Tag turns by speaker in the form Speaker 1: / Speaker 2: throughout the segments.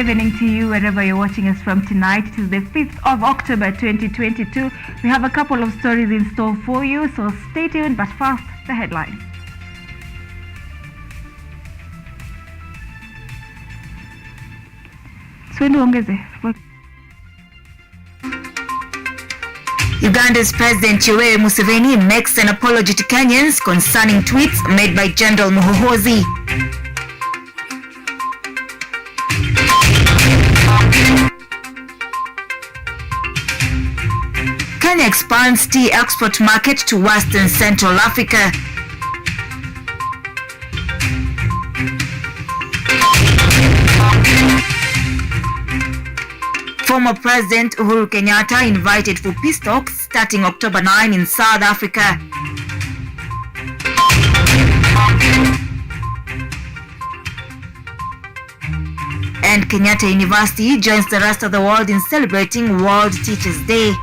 Speaker 1: evening to you wherever you're watching us from tonight. It is the 5th of October 2022. We have a couple of stories in store for you, so stay tuned. But first, the headlines.
Speaker 2: Uganda's President Yoweri Museveni makes an apology to Kenyans concerning tweets made by General Muhoozi. Kenya expands tea export market to Western Central Africa. Former President Uhuru Kenyatta invited for peace talks starting October 9 in South Africa. And Kenyatta University joins the rest of the world in celebrating World Teachers' Day.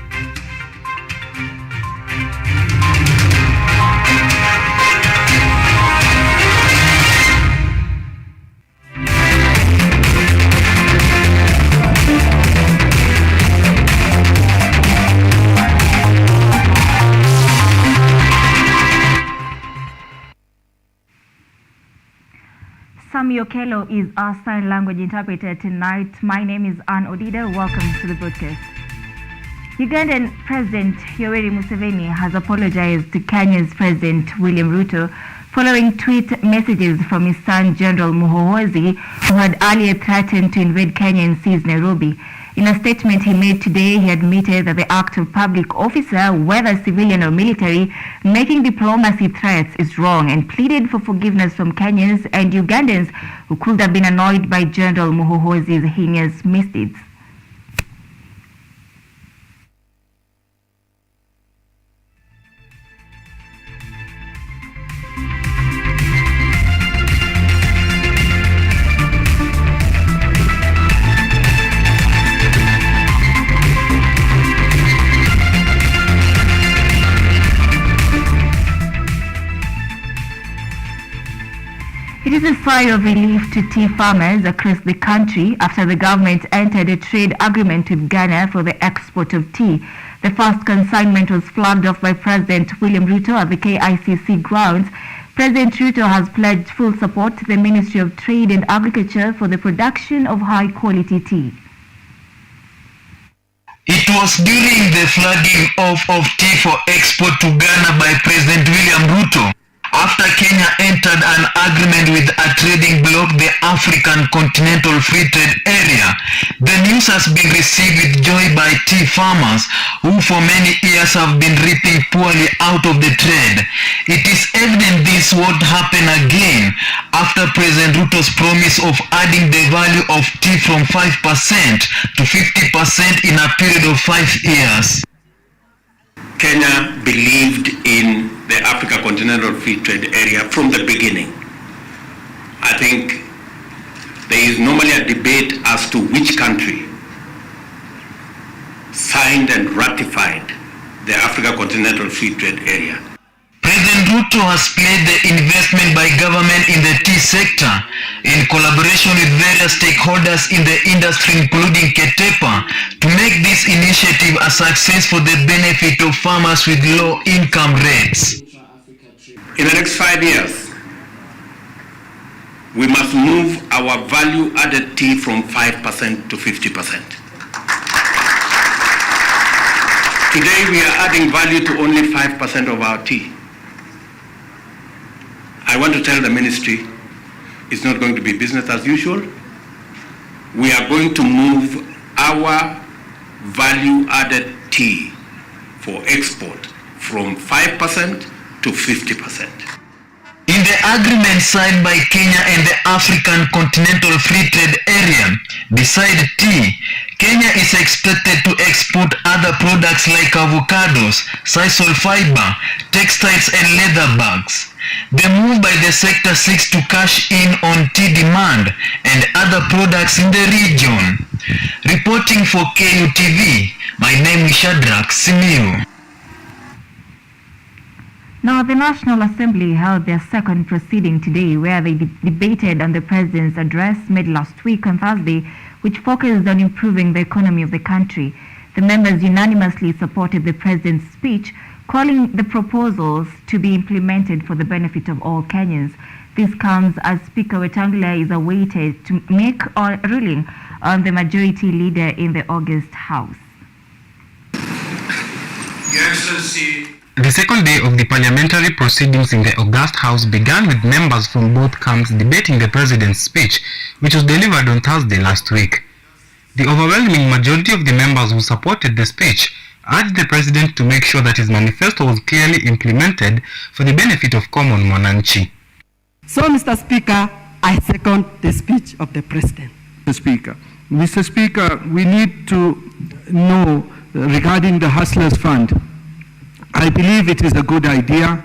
Speaker 1: Sami Okello is our sign language interpreter tonight. My name is Odida. Welcome to the broadcast. Ugandan President Yoweri Museveni has apologized to Kenya's President William Ruto following tweet messages from his son General Muhoozi, who had earlier threatened to invade Kenya and seize Nairobi. In a statement he made today, he admitted that the act of public officer, whether civilian or military, making diplomacy threats is wrong and pleaded for forgiveness from Kenyans and Ugandans who could have been annoyed by General Muhoozi's heinous misdeeds. It is a sigh of relief to tea farmers across the country after the government entered a trade agreement with Ghana for the export of tea. The first consignment was flagged off by President William Ruto at the KICC grounds. President Ruto has pledged full support to the Ministry of Trade and Agriculture for the production of high-quality tea.
Speaker 3: It was during the flagging off of tea for export to Ghana by President William Ruto, after Kenya entered an agreement with a trading bloc, the African Continental Free Trade Area. The news has been received with joy by tea farmers who for many years have been reaping poorly out of the trade. It is evident this won't happen again after President Ruto's promise of adding the value of tea from 5% to 50% in a period of 5 years.
Speaker 4: Kenya believed in the Africa Continental Free Trade Area from the beginning. I think there is normally a debate as to which country signed and ratified the Africa Continental Free Trade Area.
Speaker 3: President Ruto has pledged the investment by government in the tea sector in collaboration with various stakeholders in the industry including Ketepa to make this initiative a success for the benefit of farmers with low income rates.
Speaker 4: In the next 5 years, we must move our value-added tea from 5% to 50%. Today we are adding value to only 5% of our tea. I want to tell the ministry it's not going to be business as usual. We are going to move our value-added tea for export from 5% to 50%.
Speaker 3: In the agreement signed by Kenya and the African Continental Free Trade Area, beside tea, Kenya is expected to export other products like avocados, sisal fiber, textiles and leather bags. The move by the sector seeks to cash in on tea demand and other products in the region. Reporting for KUTV, my name is Shadrach Simiu.
Speaker 1: Now, the National Assembly held their second proceeding today where they debated on the President's address made last week on Thursday, which focused on improving the economy of the country. The members unanimously supported the president's speech, calling the proposals to be implemented for the benefit of all Kenyans. This comes as Speaker Wetangula is awaited to make a ruling on the majority leader in the August House.
Speaker 5: Your Excellency,
Speaker 6: the second day of the parliamentary proceedings in the August House began with members from both camps debating the president's speech, which was delivered on Thursday last week. The overwhelming majority of the members who supported the speech urged the president to make sure that his manifesto was clearly implemented for the benefit of common mwananchi.
Speaker 7: So, Mr. Speaker, I second the speech of the president.
Speaker 8: Mr. Speaker, we need to know regarding the Hustlers Fund. I believe it is a good idea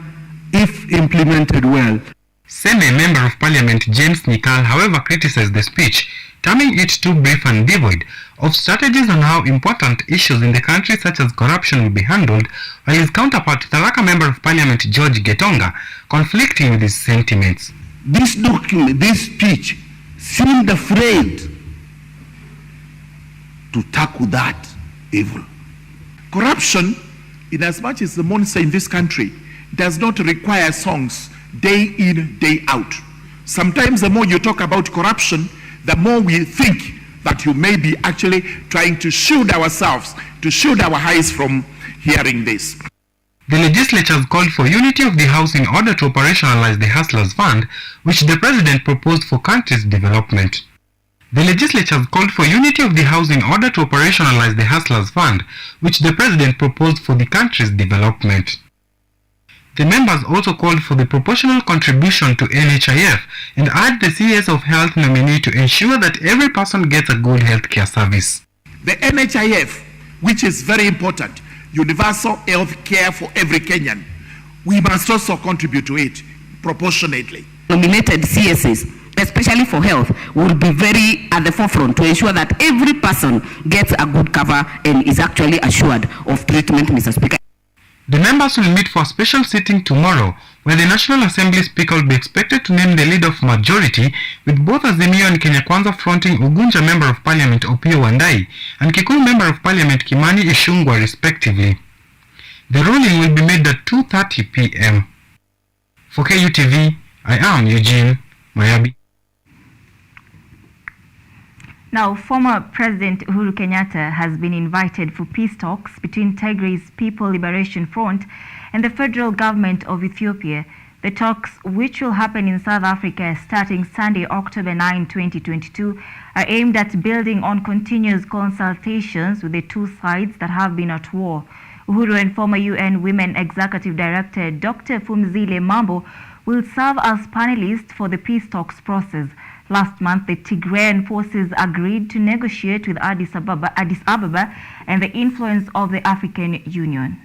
Speaker 8: if implemented well.
Speaker 6: Seme Member of Parliament James Nikal, however, criticized the speech, terming it too brief and devoid of strategies on how important issues in the country such as corruption will be handled, while his counterpart, Tharaka Member of Parliament George Getonga, conflicting with his sentiments.
Speaker 9: This document, this speech, seemed afraid to tackle that evil. Corruption, in as much as the monster in this country, does not require songs day in, day out. Sometimes the more you talk about corruption, the more we think that you may be actually trying to shield ourselves, to shield our eyes from hearing this.
Speaker 6: The legislatures called for unity of the House in order to operationalize the Hustlers Fund, which the president proposed for country's development. The legislatures called for unity of the House in order to operationalize the Hustlers Fund, which the president proposed for the country's development. The members also called for the proportional contribution to NHIF and urged the CS of Health nominee to ensure that every person gets a good health care service.
Speaker 9: The NHIF, which is very important, universal health care for every Kenyan, we must also contribute to it proportionately.
Speaker 10: Nominated CSs, especially for health, will be very at the forefront to ensure that every person gets a good cover and is actually assured of treatment, Mr. Speaker.
Speaker 6: The members will meet for a special sitting tomorrow, where the National Assembly Speaker will be expected to name the leader of majority, with both Azimio and Kenya Kwanza fronting Ugunja Member of Parliament Opiyo Wandayi and Kikuyu Member of Parliament Kimani Ichung'wah respectively. The ruling will be made at 2:30 p.m. For KUTV, I am Eugene Mayabi.
Speaker 1: Now, former President Uhuru Kenyatta has been invited for peace talks between Tigray's People Liberation Front and the federal government of Ethiopia. The talks, which will happen in South Africa starting Sunday, October 9, 2022, are aimed at building on continuous consultations with the two sides that have been at war. Uhuru and former UN Women Executive Director Dr. Phumzile Mambo will serve as panelists for the peace talks process. Last month, the Tigrayan forces agreed to negotiate with Addis Ababa and the influence of the African Union.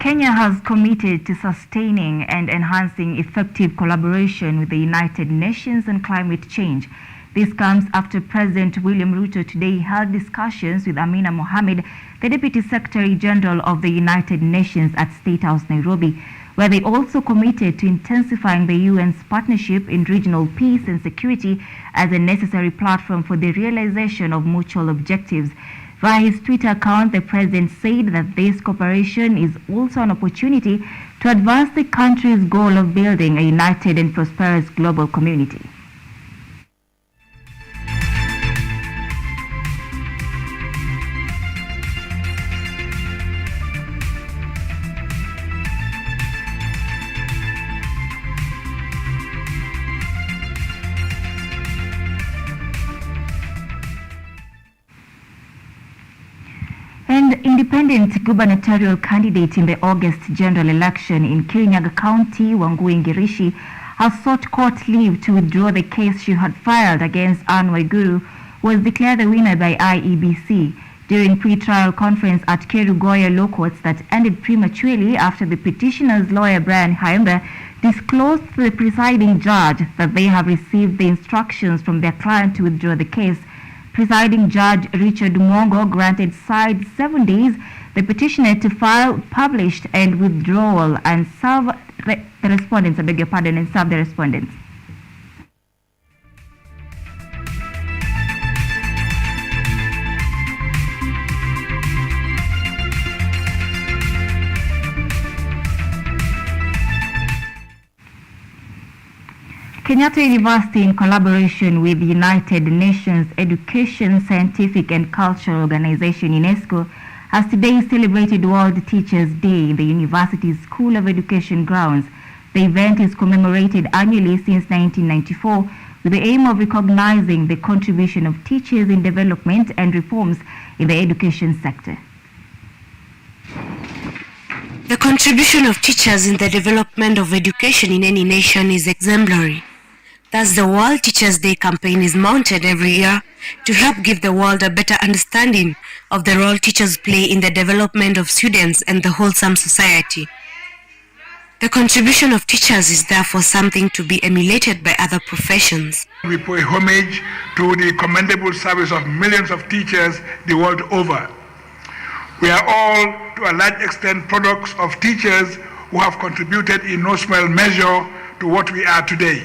Speaker 1: Kenya has committed to sustaining and enhancing effective collaboration with the United Nations on climate change. This comes after President William Ruto today held discussions with Amina Mohamed, the Deputy Secretary General of the United Nations at State House, Nairobi, where they also committed to intensifying the UN's partnership in regional peace and security as a necessary platform for the realization of mutual objectives. Via his Twitter account, the president said that this cooperation is also an opportunity to advance the country's goal of building a united and prosperous global community. And independent gubernatorial candidate in the August general election in Kirinyaga County, Wangui Ngirishi, has sought court leave to withdraw the case she had filed against Anne Waiguru, was declared the winner by IEBC during pre-trial conference at Kerugoya Law Courts that ended prematurely after the petitioner's lawyer Brian Haemba disclosed to the presiding judge that they have received the instructions from their client to withdraw the case. Presiding Judge Richard Mwongo granted side 7 days the petitioner to file published and withdrawal and serve the respondents, I beg your pardon, and serve the respondents. Kenyatta University, in collaboration with the United Nations Education, Scientific and Cultural Organization UNESCO, has today celebrated World Teachers' Day in the university's School of Education grounds. The event is commemorated annually since 1994 with the aim of recognizing the contribution of teachers in development and reforms in the education sector.
Speaker 11: The contribution of teachers in the development of education in any nation is exemplary. Thus, the World Teachers' Day campaign is mounted every year to help give the world a better understanding of the role teachers play in the development of students and the wholesome society. The contribution of teachers is therefore something to be emulated by other professions.
Speaker 12: We pay homage to the commendable service of millions of teachers the world over. We are all, to a large extent, products of teachers who have contributed in no small measure to what we are today.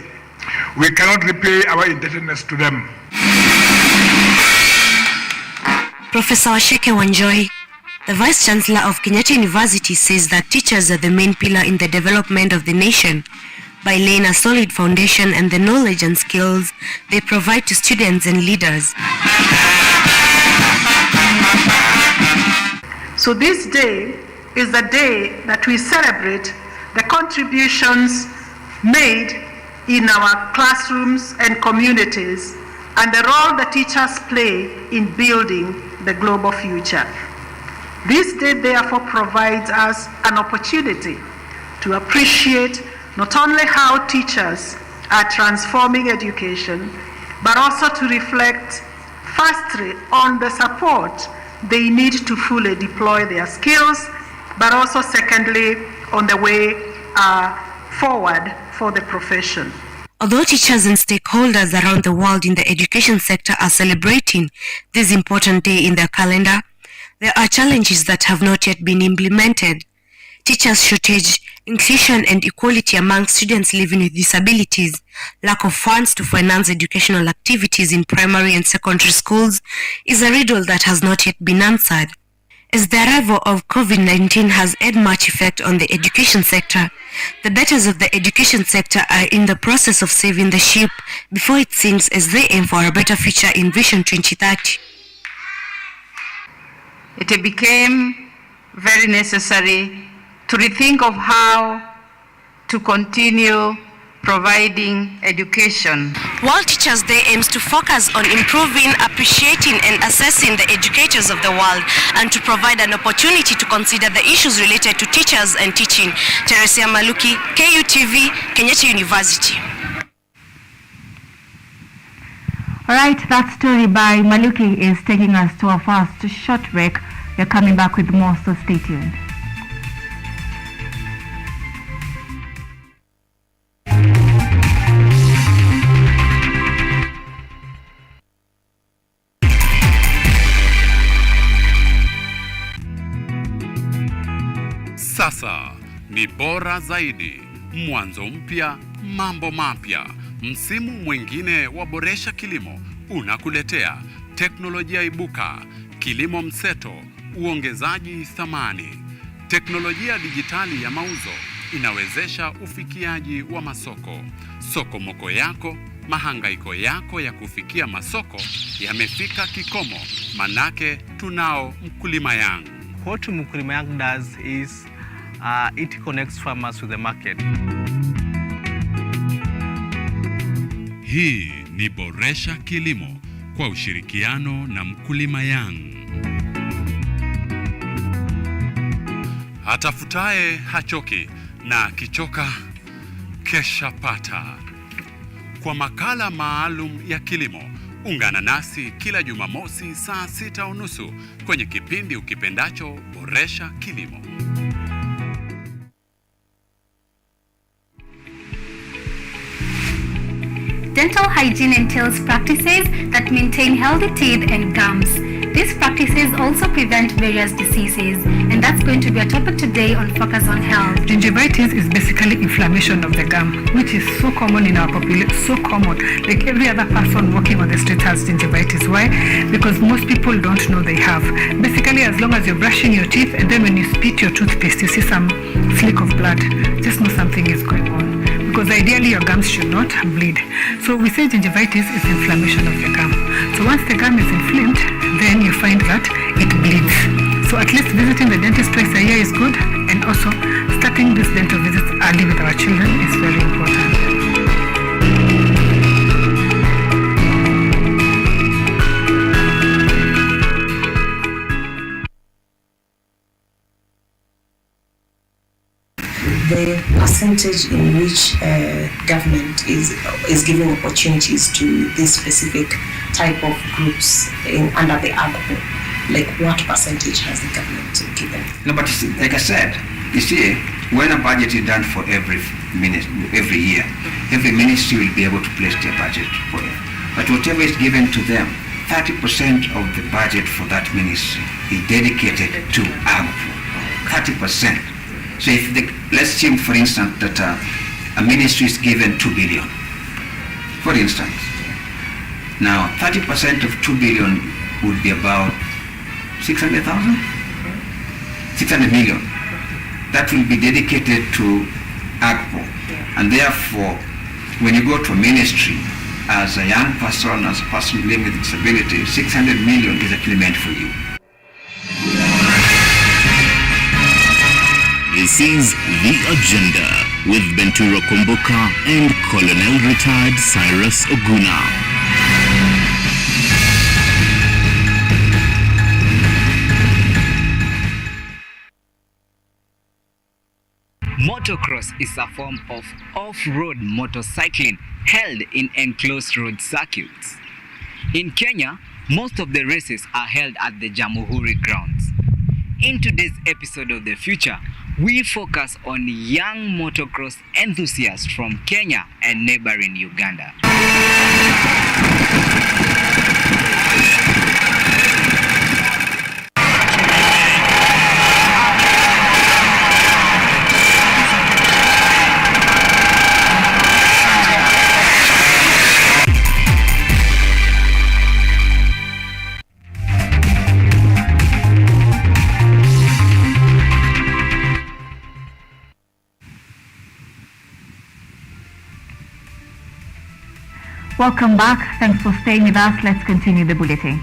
Speaker 12: We cannot repay our indebtedness to them.
Speaker 11: Professor Washeke Wanjoy, the Vice Chancellor of Kenyatta University, says that teachers are the main pillar in the development of the nation by laying a solid foundation and the knowledge and skills they provide to students and leaders.
Speaker 13: So this day is the day that we celebrate the contributions made in our classrooms and communities and the role the teachers play in building the global future. This day therefore provides us an opportunity to appreciate not only how teachers are transforming education, but also to reflect firstly on the support they need to fully deploy their skills, but also secondly on the way forward for the profession.
Speaker 11: Although teachers and stakeholders around the world in the education sector are celebrating this important day in their calendar, there are challenges that have not yet been implemented. Teachers' shortage, inclusion and equality among students living with disabilities, lack of funds to finance educational activities in primary and secondary schools is a riddle that has not yet been answered. As the arrival of COVID-19 has had much effect on the education sector, the betters of the education sector are in the process of saving the ship before it sinks as they aim for a better future in Vision 2030.
Speaker 14: It became very necessary to rethink of how to continue providing education.
Speaker 11: World Teachers' Day aims to focus on improving, appreciating and assessing the educators of the world and to provide an opportunity to consider the issues related to teachers and teaching. Teresia Maluki, KUTV, Kenyatta University.
Speaker 1: All right, that story by Maluki is taking us to our first short break. We're coming back with more, so stay tuned.
Speaker 15: Sasa ni bora zaidi, mwanzo mpya, mambo mapya. Msimu mwingine wa Boresha Kilimo unakuletea teknolojia ibuka, kilimo mseto, uongezaji thamani. Teknolojia dijitali ya mauzo inawezesha ufikiaji wa masoko. Soko moko yako, mahangaiko yako ya kufikia masoko yamefika kikomo, manake tunao Mkulima Yangu.
Speaker 16: What Mkulima Yangu does is it connects farmers with the market.
Speaker 15: Hii ni Boresha Kilimo kwa ushirikiano na Mkulima Yangu. Hatafutaye hachoki na kichoka kesha pata. Kwa makala maalum ya kilimo, ungana nasi kila Jumamosi saa 6:30 kwenye kipindi ukipendacho Boresha Kilimo.
Speaker 17: Dental hygiene entails practices that maintain healthy teeth and gums. These practices also prevent various diseases, and that's going to be a topic today on Focus on Health.
Speaker 18: Gingivitis is basically inflammation of the gum, which is so common in our population, so common. Like every other person walking on the street has gingivitis. Why? Because most people don't know they have. Basically, as long as you're brushing your teeth and then when you spit your toothpaste, you see some flick of blood, just know something is going on. Because ideally your gums should not bleed. So we say gingivitis is inflammation of the gum. So once the gum is inflamed, then you find that it bleeds. So at least visiting the dentist twice a year is good, and also starting these dental visits early with our children is very important.
Speaker 19: The percentage in which government is giving opportunities to this specific type of groups under the AGPO, like what percentage has the government given?
Speaker 20: No, but like I said, you see, when a budget is done for every year, every ministry will be able to place their budget for it. But whatever is given to them, 30% of the budget for that ministry is dedicated to AGPO. 30%. So if let's assume, for instance, that a ministry is given 2 billion, for instance. Now, 30% of 2 billion would be about 600,000? 600 million. That will be dedicated to AGPO. And therefore, when you go to a ministry, as a young person, as a person living with disability, 600 million is actually meant for you.
Speaker 21: This is The Agenda with Benturo Kumbuka and Colonel Retired Cyrus Oguna.
Speaker 22: Motocross is a form of off-road motorcycling held in enclosed road circuits. In Kenya, most of the races are held at the Jamhuri grounds. In today's episode of The Future, we focus on young motocross enthusiasts from Kenya and neighboring Uganda.
Speaker 1: Welcome back. Thanks for staying with us. Let's continue the bulletin.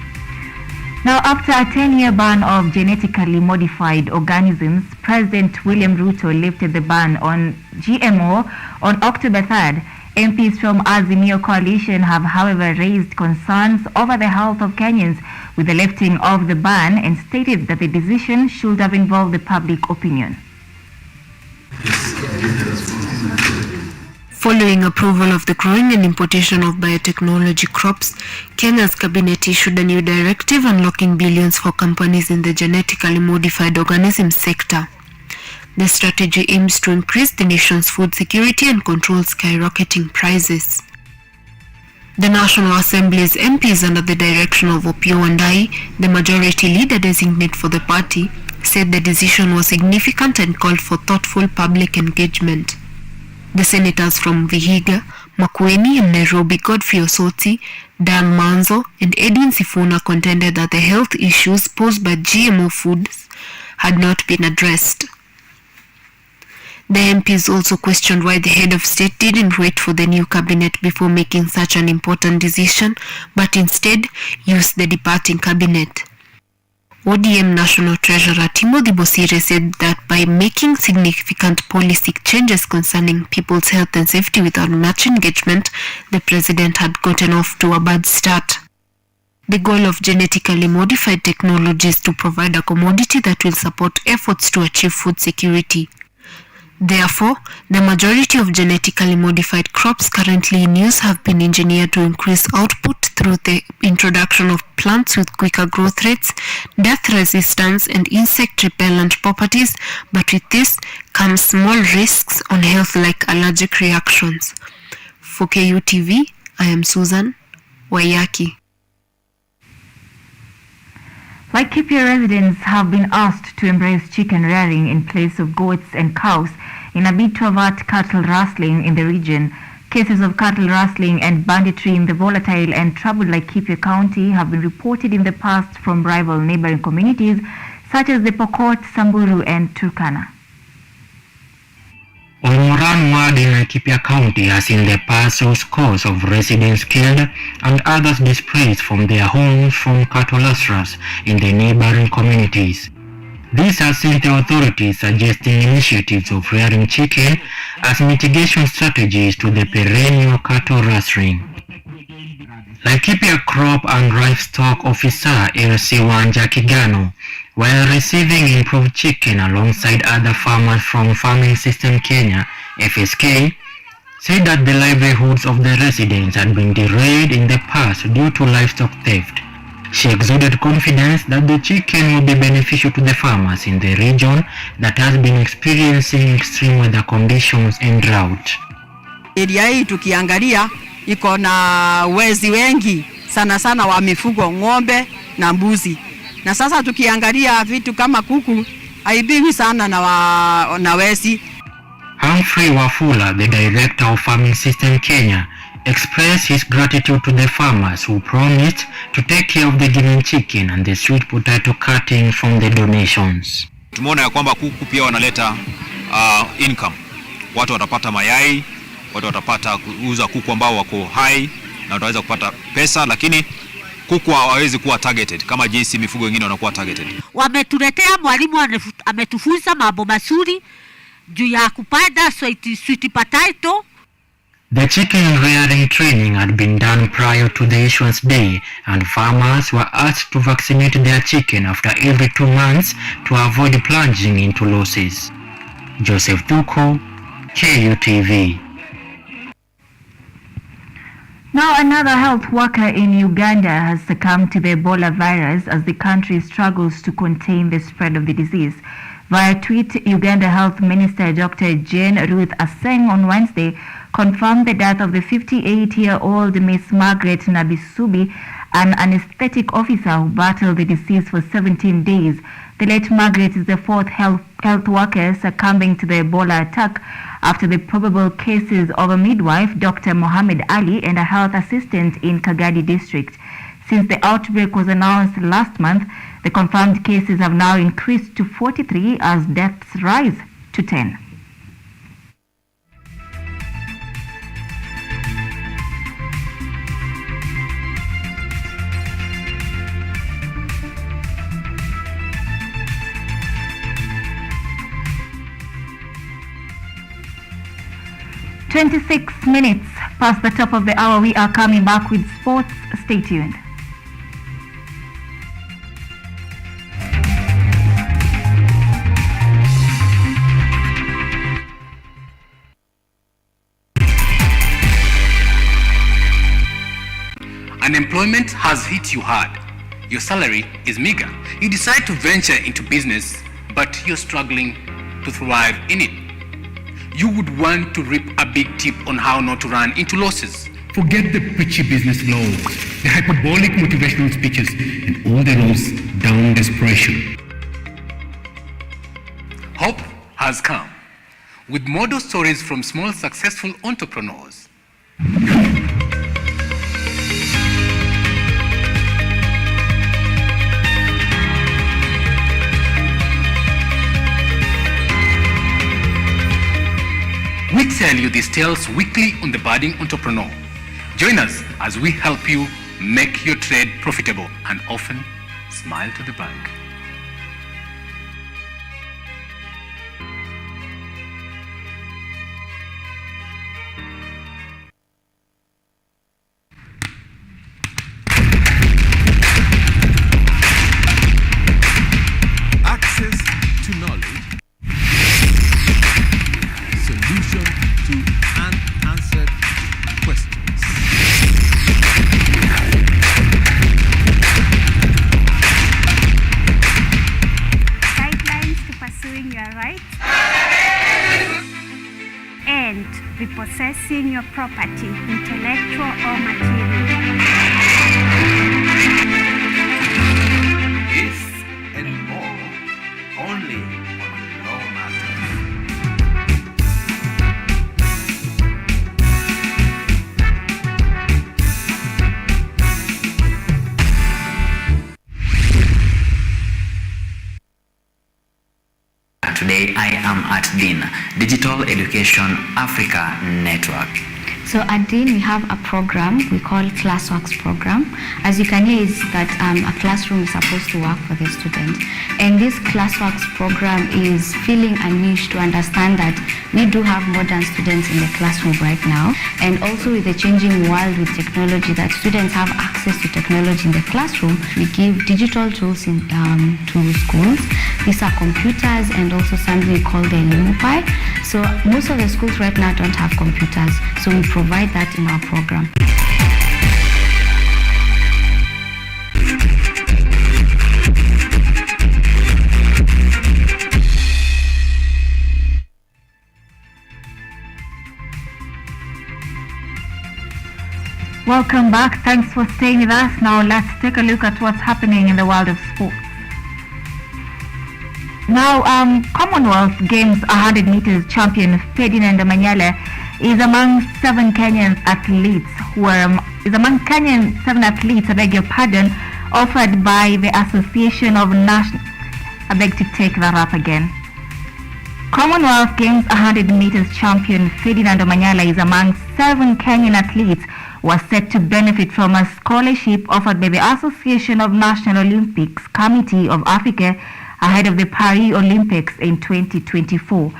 Speaker 1: Now, after a 10-year ban of genetically modified organisms, President William Ruto lifted the ban on GMO on October 3rd. MPs from Azimio Coalition have, however, raised concerns over the health of Kenyans with the lifting of the ban and stated that the decision should have involved the public opinion.
Speaker 11: Following approval of the growing and importation of biotechnology crops, Kenya's cabinet issued a new directive unlocking billions for companies in the genetically modified organisms sector. The strategy aims to increase the nation's food security and control skyrocketing prices. The National Assembly's MPs under the direction of Opiyo Wandayi, the majority leader designate for the party, said the decision was significant and called for thoughtful public engagement. The senators from Vihiga, Makueni and Nairobi, Godfrey Osoti, Dan Manzo and Edwin Sifuna contended that the health issues posed by GMO foods had not been addressed. The MPs also questioned why the head of state didn't wait for the new cabinet before making such an important decision, but instead used the departing cabinet. ODM National Treasurer Timothy Bosire said that by making significant policy changes concerning people's health and safety without much engagement, the president had gotten off to a bad start. The goal of genetically modified technology is to provide a commodity that will support efforts to achieve food security. Therefore, the majority of genetically modified crops currently in use have been engineered to increase output through the introduction of plants with quicker growth rates, death resistance, and insect repellent properties, but with this comes small risks on health like allergic reactions. For KUTV, I am Susan Wayaki.
Speaker 1: Laikipia residents have been asked to embrace chicken rearing in place of goats and cows in a bid to avert cattle rustling in the region. Cases of cattle rustling and banditry in the volatile and troubled Laikipia County have been reported in the past from rival neighboring communities such as the Pokot, Samburu and Turkana.
Speaker 6: Olmoran ward in Laikipia County has in the past saw scores of residents killed and others displaced from their homes from cattle rustlers in the neighboring communities. This has sent the authorities suggesting initiatives of rearing chicken as mitigation strategies to the perennial cattle rustling. Laikipia Crop and Livestock Officer LC Wanja Kigano, while receiving improved chicken alongside other farmers from Farming System Kenya, FSK, said that the livelihoods of the residents had been derailed in the past due to livestock theft. She exuded confidence that the chicken will be beneficial to the farmers in the region that has been experiencing extreme weather conditions and drought.
Speaker 7: Area hii tukiangalia iko na wezi wengi sana sana wa mifugo, ng'ombe na mbuzi. Na sasa tukiangalia vitu kama kuku haibiwi sana na wezi.
Speaker 6: Humphrey Wafula, the director of Farming System Kenya, expressed his gratitude to the farmers who promised to take care of the given chicken and the sweet potato cutting from the donations.
Speaker 2: Tumeona ya kwamba kuku pia wanaleta income. Watu watapata mayai, watu watapata kuuza kuku ambao wako hai na wataweza kupata pesa, lakini kuku hawawezi kuwa targeted kama jinsi mifugo wengine wanakuwa targeted.
Speaker 4: Wametuletea mwalimu ametufunza mambo mazuri juu ya kupanda sweet potato.
Speaker 6: The chicken rearing training had been done prior to the issuance day, and farmers were asked to vaccinate their chicken after every 2 months to avoid plunging into losses. Joseph Duko, KUTV.
Speaker 1: Now another health worker in Uganda has succumbed to the Ebola virus as the country struggles to contain the spread of the disease. Via tweet, Uganda Health Minister Dr. Jane Ruth Aseng on Wednesday confirmed the death of the 58-year-old Miss Margaret Nabisubi, an anesthetic officer who battled the disease for 17 days. The late Margaret is the fourth health worker succumbing to the Ebola attack after the probable cases of a midwife, Dr. Mohammed Ali, and a health assistant in Kagadi district. Since the outbreak was announced last month, the confirmed cases have now increased to 43 as deaths rise to 10. "26 minutes past the top of the hour." We are coming back with sports. Stay tuned.
Speaker 23: Unemployment has hit you hard. Your salary is meager. You decide to venture into business, but you're struggling to thrive in it. You would want to reap a big tip on how not to run into losses.
Speaker 24: Forget the preachy business vlogs, the hyperbolic motivational speeches, and all the roads down desperation.
Speaker 23: Hope has come with model stories from small successful entrepreneurs. We tell you these tales weekly on The Budding Entrepreneur. Join us as we help you make your trade profitable and often smile to the bank.
Speaker 25: Access to knowledge. Solution to unanswered questions.
Speaker 3: possessing your property, intellectual or material.
Speaker 5: This and more only on Law Matters.
Speaker 8: Today I am at DIN, Digital Education Africa Network.
Speaker 9: So at DIN we have a program we call Classworks program. As you can hear, is that a classroom is supposed to work for the student. And this Classworks program is filling a niche to understand that we do have modern students in the classroom right now. And also with the changing world with technology, that students have access to technology in the classroom, we give digital tools to schools. These are computers and also something we call the LimuPi. So most of the schools right now don't have computers, so we provide that in our program.
Speaker 1: Welcome back. Thanks for staying with us. Now let's take a look at what's happening in the world of sports. Now, Commonwealth Games 100 meters champion Ferdinand Manyele is among seven Kenyan athletes I beg your pardon, offered by the Association of National. I beg to take that up again. Commonwealth Games 100 meters champion Ferdinand Manyele is among seven Kenyan athletes who are set to benefit from a scholarship offered by the Association of National Olympics Committee of Africa ahead of the Paris Olympics in 2024.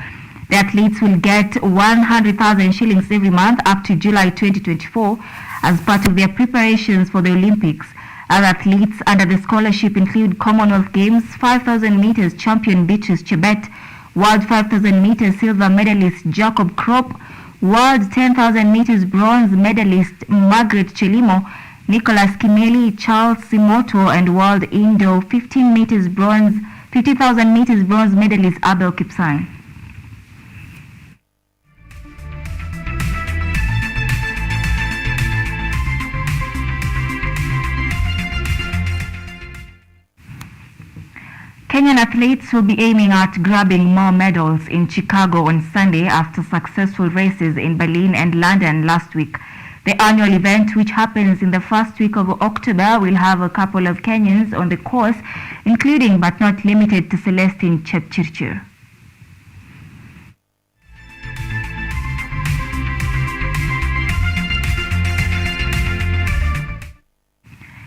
Speaker 1: The athletes will get 100,000 shillings every month up to July 2024 as part of their preparations for the Olympics. Other athletes under the scholarship include Commonwealth Games 5,000 meters champion Beatrice Chebet, World 5,000 meters silver medalist Jacob Krop, World 10,000 meters bronze medalist Margaret Chelimo, Nicholas Kimeli, Charles Simoto, and World Indo 50,000 meters bronze medalist Abel Kipsang. Kenyan athletes will be aiming at grabbing more medals in Chicago on Sunday after successful races in Berlin and London last week. The annual event, which happens in the first week of October, will have a couple of Kenyans on the course, including but not limited to Celestine Chepchirchir.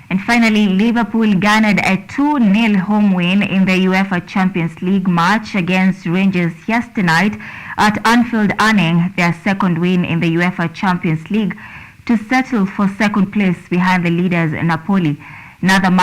Speaker 1: And finally, Liverpool garnered a 2-0 home win in the UEFA Champions League match against Rangers yesterday night at Anfield, earning their second win in the UEFA Champions League to settle for second place behind the leaders Napoli. Another